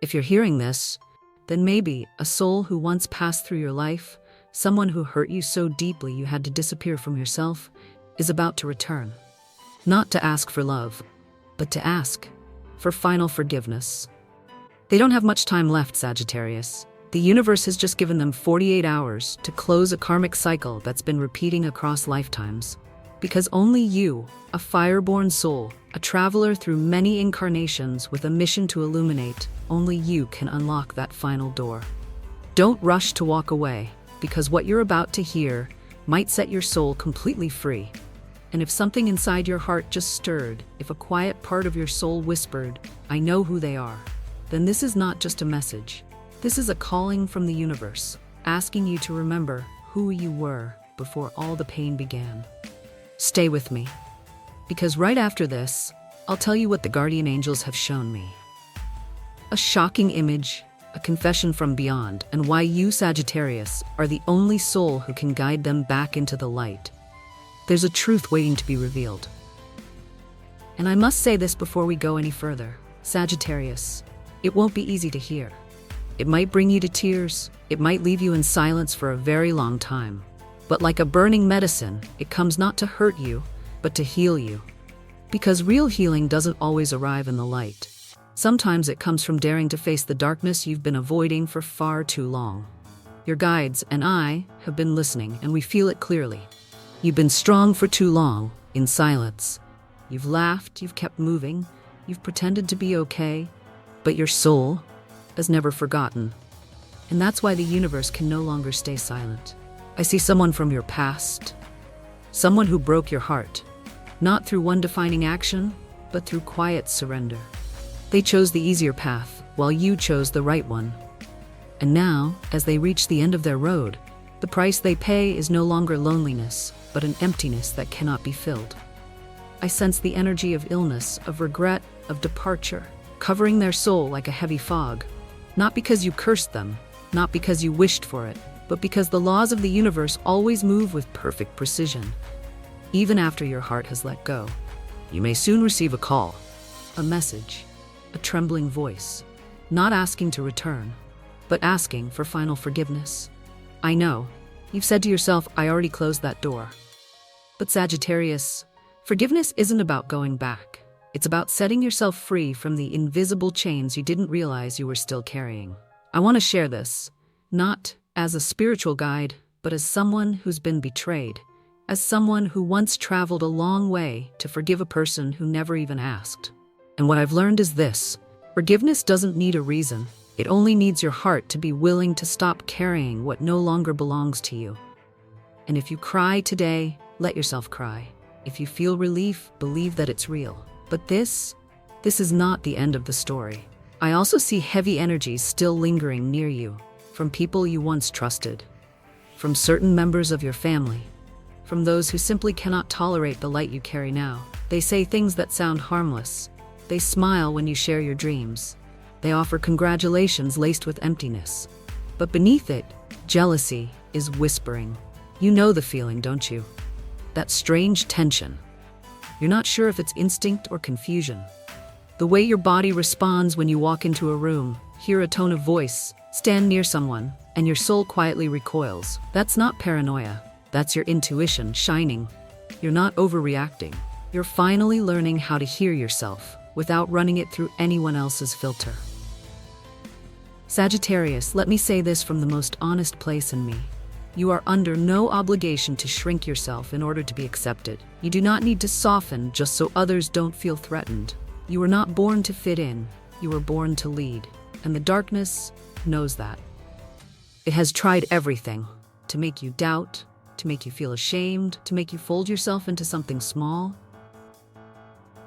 If you're hearing this, then maybe a soul who once passed through your life, someone who hurt you so deeply you had to disappear from yourself, is about to return. Not to ask for love, but to ask for final forgiveness. They don't have much time left, Sagittarius. The universe has just given them 48 hours to close a karmic cycle that's been repeating across lifetimes. Because only you, a fire-born soul, a traveler through many incarnations with a mission to illuminate, only you can unlock that final door. Don't rush to walk away, because what you're about to hear might set your soul completely free. And if something inside your heart just stirred, if a quiet part of your soul whispered, "I know who they are," then this is not just a message. This is a calling from the universe, asking you to remember who you were before all the pain began. Stay with me, because right after this, I'll tell you what the guardian angels have shown me. A shocking image, a confession from beyond, and why you, Sagittarius, are the only soul who can guide them back into the light. There's a truth waiting to be revealed. And I must say this before we go any further. Sagittarius, it won't be easy to hear. It might bring you to tears, it might leave you in silence for a very long time. But like a burning medicine, it comes not to hurt you, but to heal you. Because real healing doesn't always arrive in the light. Sometimes it comes from daring to face the darkness you've been avoiding for far too long. Your guides and I have been listening, and we feel it clearly. You've been strong for too long, in silence. You've laughed, you've kept moving, you've pretended to be okay, but your soul has never forgotten. And that's why the universe can no longer stay silent. I see someone from your past, someone who broke your heart, not through one defining action, but through quiet surrender. They chose the easier path, while you chose the right one. And now, as they reach the end of their road, the price they pay is no longer loneliness, but an emptiness that cannot be filled. I sense the energy of illness, of regret, of departure, covering their soul like a heavy fog. Not because you cursed them, not because you wished for it, but because the laws of the universe always move with perfect precision. Even after your heart has let go, you may soon receive a call, a message, a trembling voice, not asking to return, but asking for final forgiveness. I know, you've said to yourself, "I already closed that door." But Sagittarius, forgiveness isn't about going back. It's about setting yourself free from the invisible chains you didn't realize you were still carrying. I want to share this, not as a spiritual guide, but as someone who's been betrayed, as someone who once traveled a long way to forgive a person who never even asked. And what I've learned is this: forgiveness doesn't need a reason. It only needs your heart to be willing to stop carrying what no longer belongs to you. And if you cry today, let yourself cry. If you feel relief, believe that it's real. But this is not the end of the story. I also see heavy energies still lingering near you, from people you once trusted, from certain members of your family, from those who simply cannot tolerate the light you carry now. They say things that sound harmless. They smile when you share your dreams. They offer congratulations laced with emptiness. But beneath it, jealousy is whispering. You know the feeling, don't you? That strange tension. You're not sure if it's instinct or confusion. The way your body responds when you walk into a room, hear a tone of voice, stand near someone, and your soul quietly recoils. That's not paranoia. That's your intuition shining. You're not overreacting. You're finally learning how to hear yourself without running it through anyone else's filter. Sagittarius, let me say this from the most honest place in me. You are under no obligation to shrink yourself in order to be accepted. You do not need to soften just so others don't feel threatened. You were not born to fit in. You were born to lead. And the darkness knows that. It has tried everything to make you doubt, to make you feel ashamed, to make you fold yourself into something small.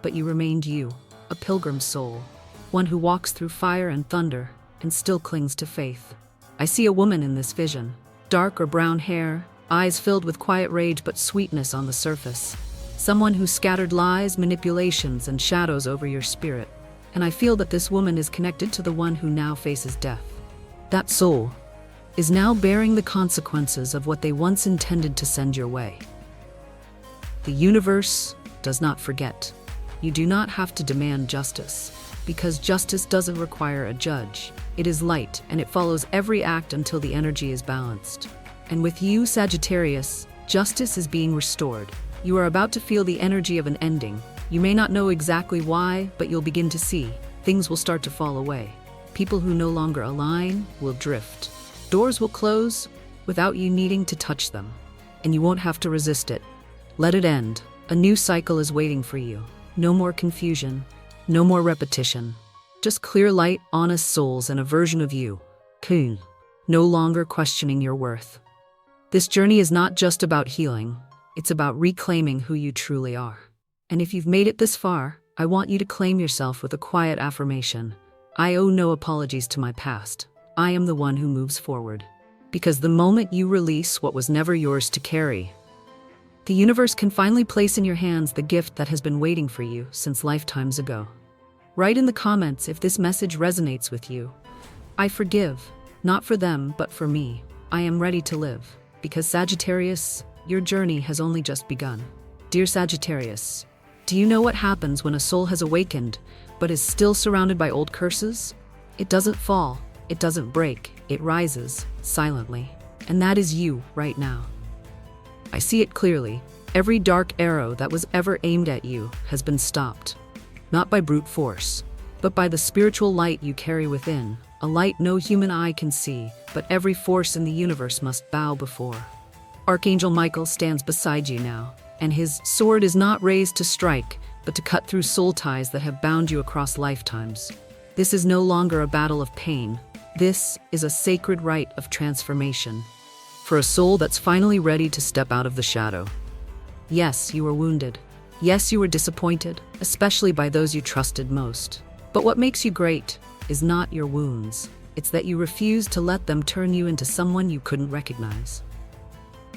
But you remained you, a pilgrim soul, one who walks through fire and thunder and still clings to faith. I see a woman in this vision. Dark or brown hair, eyes filled with quiet rage but sweetness on the surface. Someone who scattered lies, manipulations, and shadows over your spirit. And I feel that this woman is connected to the one who now faces death. That soul is now bearing the consequences of what they once intended to send your way. The universe does not forget. You do not have to demand justice, because justice doesn't require a judge. It is light, and it follows every act until the energy is balanced. And with you, Sagittarius, justice is being restored. You are about to feel the energy of an ending. You may not know exactly why, but you'll begin to see. Things will start to fall away. People who no longer align will drift. Doors will close without you needing to touch them, and you won't have to resist it. Let it end. A new cycle is waiting for you. No more confusion, no more repetition. Just clear light, honest souls, and a version of you, Kun, no longer questioning your worth. This journey is not just about healing, it's about reclaiming who you truly are. And if you've made it this far, I want you to claim yourself with a quiet affirmation. I owe no apologies to my past. I am the one who moves forward. Because the moment you release what was never yours to carry, the universe can finally place in your hands the gift that has been waiting for you since lifetimes ago. Write in the comments if this message resonates with you. I forgive, not for them, but for me. I am ready to live. Because Sagittarius, your journey has only just begun. Dear Sagittarius, do you know what happens when a soul has awakened, but is still surrounded by old curses? It doesn't fall, it doesn't break, it rises, silently. And that is you, right now. I see it clearly. Every dark arrow that was ever aimed at you has been stopped. Not by brute force, but by the spiritual light you carry within. A light no human eye can see, but every force in the universe must bow before. Archangel Michael stands beside you now, and his sword is not raised to strike, but to cut through soul ties that have bound you across lifetimes. This is no longer a battle of pain. This is a sacred rite of transformation. For a soul that's finally ready to step out of the shadow. Yes, you were wounded. Yes, you were disappointed, especially by those you trusted most. But what makes you great is not your wounds. It's that you refused to let them turn you into someone you couldn't recognize.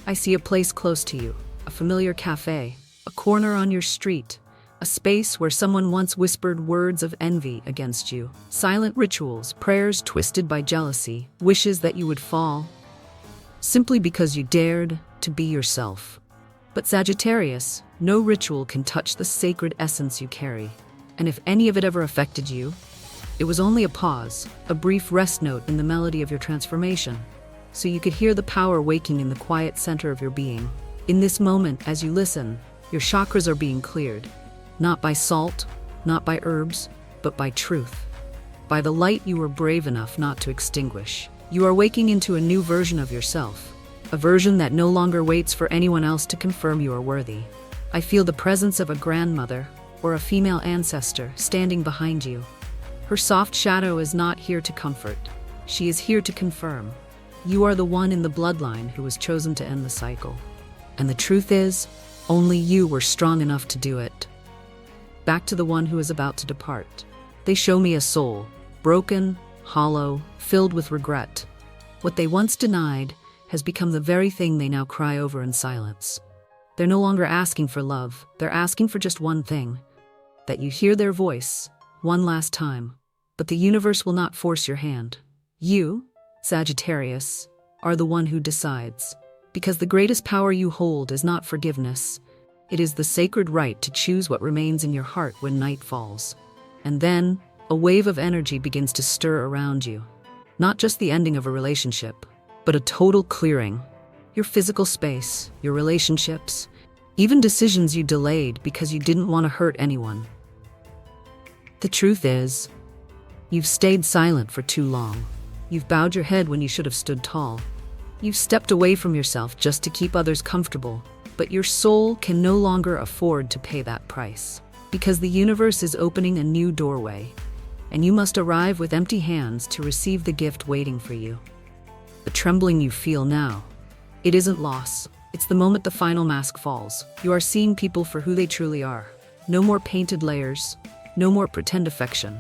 I see a place close to you, a familiar cafe, a corner on your street, a space where someone once whispered words of envy against you, silent rituals, prayers twisted by jealousy, wishes that you would fall, simply because you dared to be yourself. But Sagittarius, no ritual can touch the sacred essence you carry. And if any of it ever affected you, it was only a pause, a brief rest note in the melody of your transformation, so you could hear the power waking in the quiet center of your being. In this moment, as you listen, your chakras are being cleared, not by salt, not by herbs, but by truth. By the light you were brave enough not to extinguish. You are waking into a new version of yourself, a version that no longer waits for anyone else to confirm you are worthy. I feel the presence of a grandmother or a female ancestor standing behind you. Her soft shadow is not here to comfort. She is here to confirm. You are the one in the bloodline who was chosen to end the cycle. And the truth is, only you were strong enough to do it. Back to the one who is about to depart. They show me a soul, broken, hollow, filled with regret. What they once denied has become the very thing they now cry over in silence. They're no longer asking for love, they're asking for just one thing, that you hear their voice, one last time. But the universe will not force your hand. You, Sagittarius, are the one who decides. Because the greatest power you hold is not forgiveness, it is the sacred right to choose what remains in your heart when night falls. And then, a wave of energy begins to stir around you. Not just the ending of a relationship, but a total clearing. Your physical space, your relationships, even decisions you delayed because you didn't want to hurt anyone. The truth is, you've stayed silent for too long. You've bowed your head when you should have stood tall. You've stepped away from yourself just to keep others comfortable, but your soul can no longer afford to pay that price. Because the universe is opening a new doorway, and you must arrive with empty hands to receive the gift waiting for you. The trembling you feel now, it isn't loss. It's the moment the final mask falls. You are seeing people for who they truly are. No more painted layers, no more pretend affection.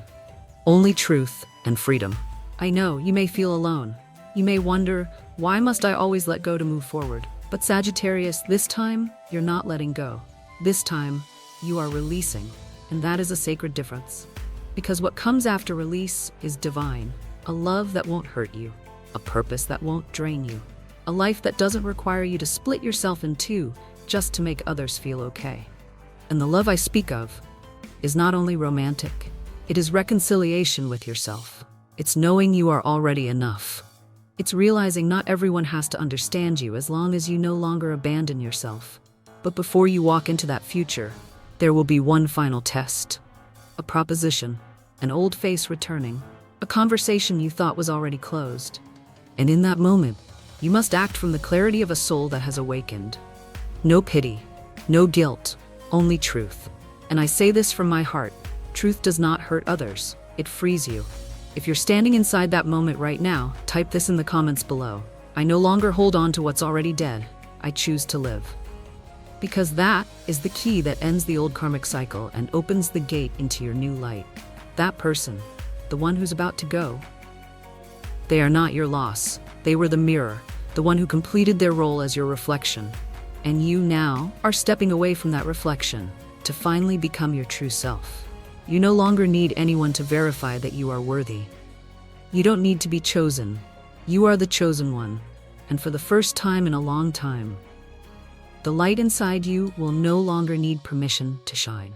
Only truth and freedom. I know, you may feel alone. You may wonder, why must I always let go to move forward? But Sagittarius, this time, you're not letting go. This time, you are releasing. And that is a sacred difference. Because what comes after release is divine. A love that won't hurt you. A purpose that won't drain you. A life that doesn't require you to split yourself in two just to make others feel okay. And the love I speak of is not only romantic, It is reconciliation with yourself. It's knowing you are already enough. It's realizing not everyone has to understand you as long as you no longer abandon yourself. But before you walk into that future, there will be one final test. A proposition, an old face returning, a conversation you thought was already closed. And in that moment, you must act from the clarity of a soul that has awakened. No pity, no guilt, only truth. And I say this from my heart, truth does not hurt others, it frees you. If you're standing inside that moment right now, type this in the comments below. I no longer hold on to what's already dead, I choose to live. Because that is the key that ends the old karmic cycle and opens the gate into your new light. That person, the one who's about to go, they are not your loss. They were the mirror, the one who completed their role as your reflection. And you now are stepping away from that reflection to finally become your true self. You no longer need anyone to verify that you are worthy. You don't need to be chosen. You are the chosen one. And for the first time in a long time, the light inside you will no longer need permission to shine.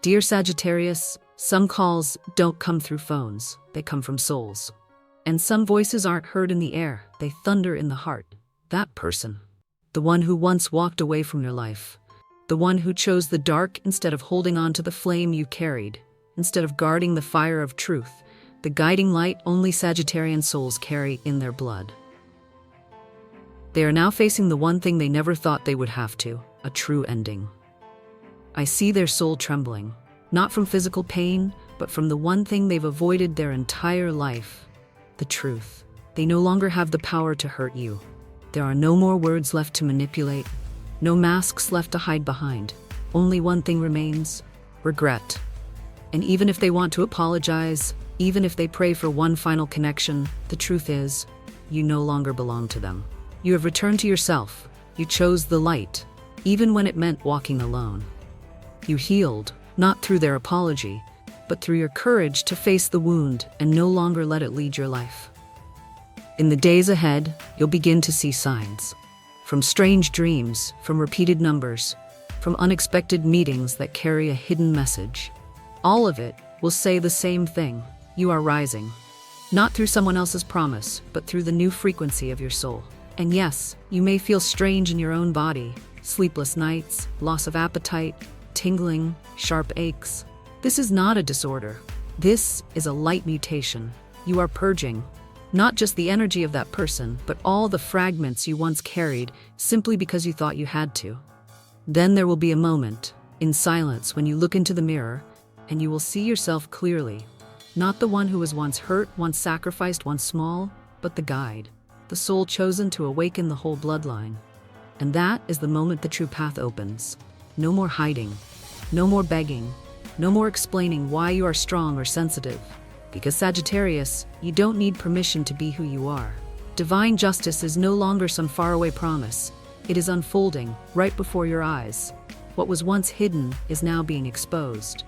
Dear Sagittarius, some calls don't come through phones, they come from souls. And some voices aren't heard in the air, they thunder in the heart. That person, the one who once walked away from your life, the one who chose the dark instead of holding on to the flame you carried, instead of guarding the fire of truth, the guiding light only Sagittarian souls carry in their blood. They are now facing the one thing they never thought they would have to, a true ending. I see their soul trembling, not from physical pain, but from the one thing they've avoided their entire life, the truth. They no longer have the power to hurt you. There are no more words left to manipulate, no masks left to hide behind. Only one thing remains: regret. And even if they want to apologize, even if they pray for one final connection, the truth is, you no longer belong to them. You have returned to yourself. You chose the light, even when it meant walking alone. You healed, not through their apology, but through your courage to face the wound and no longer let it lead your life. In the days ahead, you'll begin to see signs. From strange dreams, from repeated numbers, from unexpected meetings that carry a hidden message. All of it will say the same thing: you are rising. Not through someone else's promise, but through the new frequency of your soul. And yes, you may feel strange in your own body, sleepless nights, loss of appetite, tingling, sharp aches. This is not a disorder. This is a light mutation. You are purging, not just the energy of that person, but all the fragments you once carried simply because you thought you had to. Then there will be a moment, in silence, when you look into the mirror, and you will see yourself clearly. Not the one who was once hurt, once sacrificed, once small, but the guide, the soul chosen to awaken the whole bloodline. And that is the moment the true path opens. No more hiding, no more begging, no more explaining why you are strong or sensitive. Because Sagittarius, you don't need permission to be who you are. Divine justice is no longer some faraway promise. It is unfolding right before your eyes. What was once hidden is now being exposed.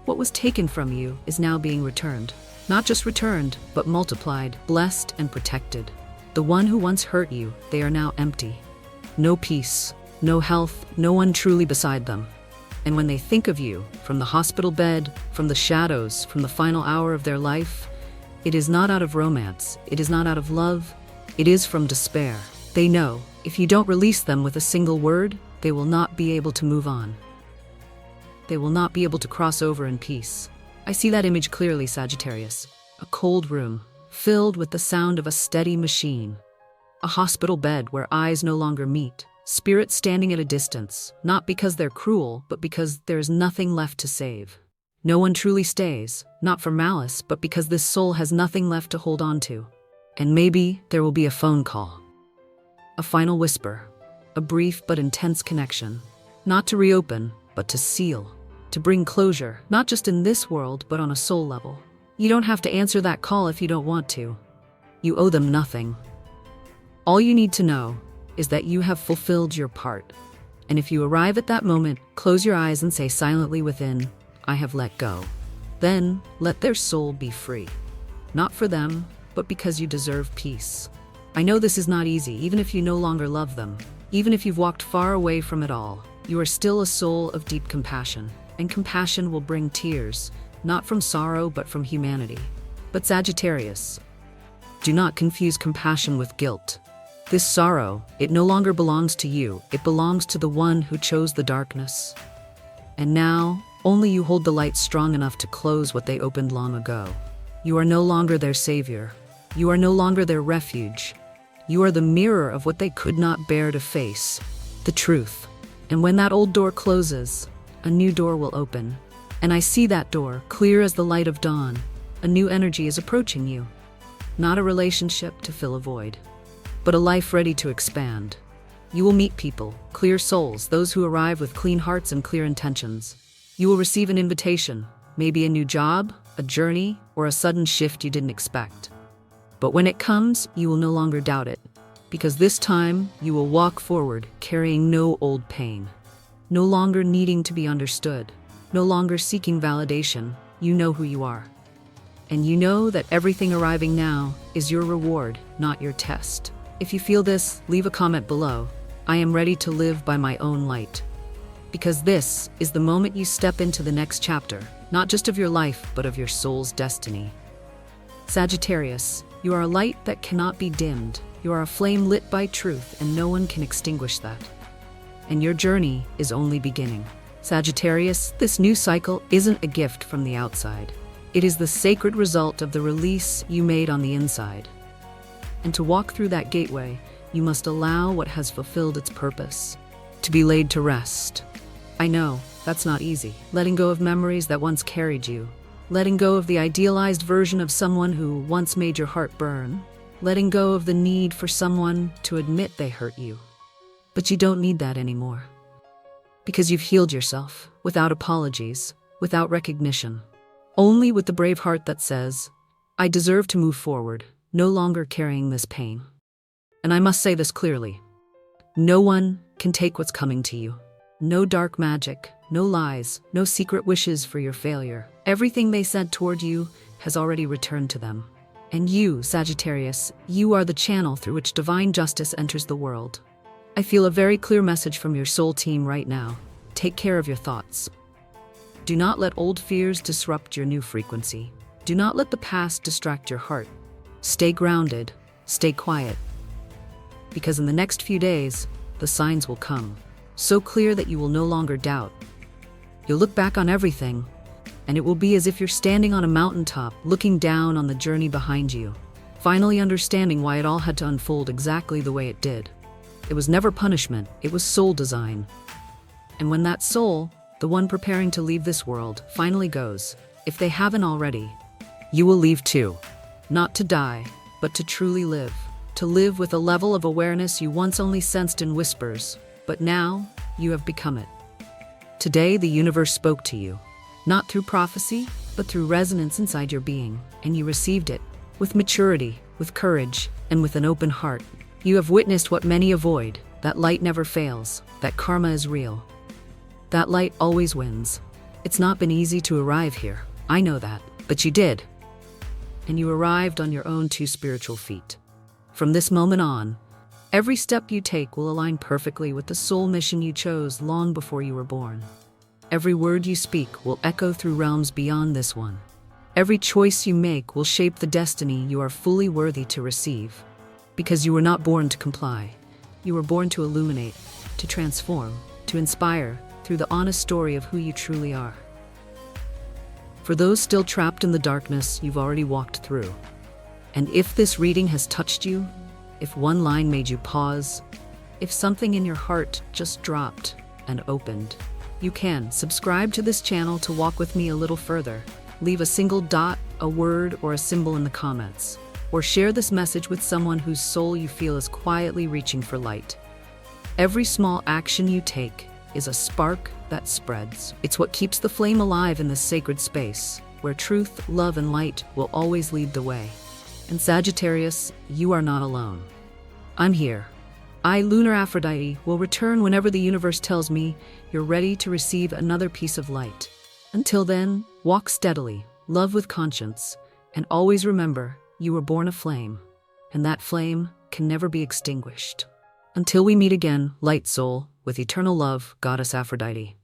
What was taken from you is now being returned. Not just returned, but multiplied, blessed, and protected. The one who once hurt you, they are now empty. No peace, no health, no one truly beside them. And when they think of you, from the hospital bed, from the shadows, from the final hour of their life, it is not out of romance, it is not out of love, it is from despair. They know, if you don't release them with a single word, they will not be able to move on. They will not be able to cross over in peace. I see that image clearly, Sagittarius. A cold room, filled with the sound of a steady machine. A hospital bed where eyes no longer meet. Spirits standing at a distance, not because they're cruel, but because there is nothing left to save. No one truly stays, not for malice, but because this soul has nothing left to hold on to. And maybe there will be a phone call. A final whisper. A brief but intense connection. Not to reopen, but to seal. To bring closure, not just in this world, but on a soul level. You don't have to answer that call if you don't want to. You owe them nothing. All you need to know is that you have fulfilled your part. And if you arrive at that moment, close your eyes and say silently within, I have let go. Then let their soul be free. Not for them, but because you deserve peace. I know this is not easy, even if you no longer love them. Even if you've walked far away from it all, you are still a soul of deep compassion. And compassion will bring tears, not from sorrow but from humanity. But Sagittarius, do not confuse compassion with guilt. This sorrow, it no longer belongs to you, it belongs to the one who chose the darkness. And now, only you hold the light strong enough to close what they opened long ago. You are no longer their savior. You are no longer their refuge. You are the mirror of what they could not bear to face, the truth. And when that old door closes, a new door will open. And I see that door, clear as the light of dawn. A new energy is approaching you. Not a relationship to fill a void, but a life ready to expand. You will meet people, clear souls, those who arrive with clean hearts and clear intentions. You will receive an invitation, maybe a new job, a journey, or a sudden shift you didn't expect. But when it comes, you will no longer doubt it, because this time you will walk forward carrying no old pain, no longer needing to be understood, no longer seeking validation. You know who you are. And you know that everything arriving now is your reward, not your test. If you feel this, leave a comment below. I am ready to live by my own light. Because this is the moment you step into the next chapter, not just of your life, but of your soul's destiny. Sagittarius, you are a light that cannot be dimmed. You are a flame lit by truth, and no one can extinguish that. And your journey is only beginning. Sagittarius, this new cycle isn't a gift from the outside. It is the sacred result of the release you made on the inside. And to walk through that gateway, you must allow what has fulfilled its purpose to be laid to rest. I know, that's not easy. Letting go of memories that once carried you. Letting go of the idealized version of someone who once made your heart burn. Letting go of the need for someone to admit they hurt you. But you don't need that anymore. Because you've healed yourself, without apologies, without recognition. Only with the brave heart that says, I deserve to move forward, no longer carrying this pain. And I must say this clearly. No one can take what's coming to you. No dark magic, no lies, no secret wishes for your failure. Everything they sent toward you has already returned to them. And you, Sagittarius, you are the channel through which divine justice enters the world. I feel a very clear message from your soul team right now. Take care of your thoughts. Do not let old fears disrupt your new frequency. Do not let the past distract your heart. Stay grounded, stay quiet. Because in the next few days, the signs will come, so clear that you will no longer doubt. You'll look back on everything, and it will be as if you're standing on a mountaintop, looking down on the journey behind you, finally understanding why it all had to unfold exactly the way it did. It was never punishment, it was soul design. And when that soul, the one preparing to leave this world, finally goes, if they haven't already, you will leave too. Not to die, but to truly live. To live with a level of awareness you once only sensed in whispers, but now you have become it. Today the universe spoke to you, not through prophecy, but through resonance inside your being, and you received it, with maturity, with courage, and with an open heart. You have witnessed what many avoid, that light never fails, that karma is real. That light always wins. It's not been easy to arrive here, I know that, but you did. And you arrived on your own two spiritual feet. From this moment on, every step you take will align perfectly with the soul mission you chose long before you were born. Every word you speak will echo through realms beyond this one. Every choice you make will shape the destiny you are fully worthy to receive. Because you were not born to comply. You were born to illuminate, to transform, to inspire, through the honest story of who you truly are. For those still trapped in the darkness, you've already walked through. And if this reading has touched you, if one line made you pause, if something in your heart just dropped and opened, you can subscribe to this channel to walk with me a little further. Leave a single dot, a word, or a symbol in the comments. Or share this message with someone whose soul you feel is quietly reaching for light. Every small action you take is a spark that spreads. It's what keeps the flame alive in this sacred space, where truth, love, and light will always lead the way. And Sagittarius, you are not alone. I'm here. I, Lunar Aphrodite, will return whenever the universe tells me you're ready to receive another piece of light. Until then, walk steadily, love with conscience, and always remember, you were born a flame, and that flame can never be extinguished. Until we meet again, light soul, with eternal love, Goddess Aphrodite.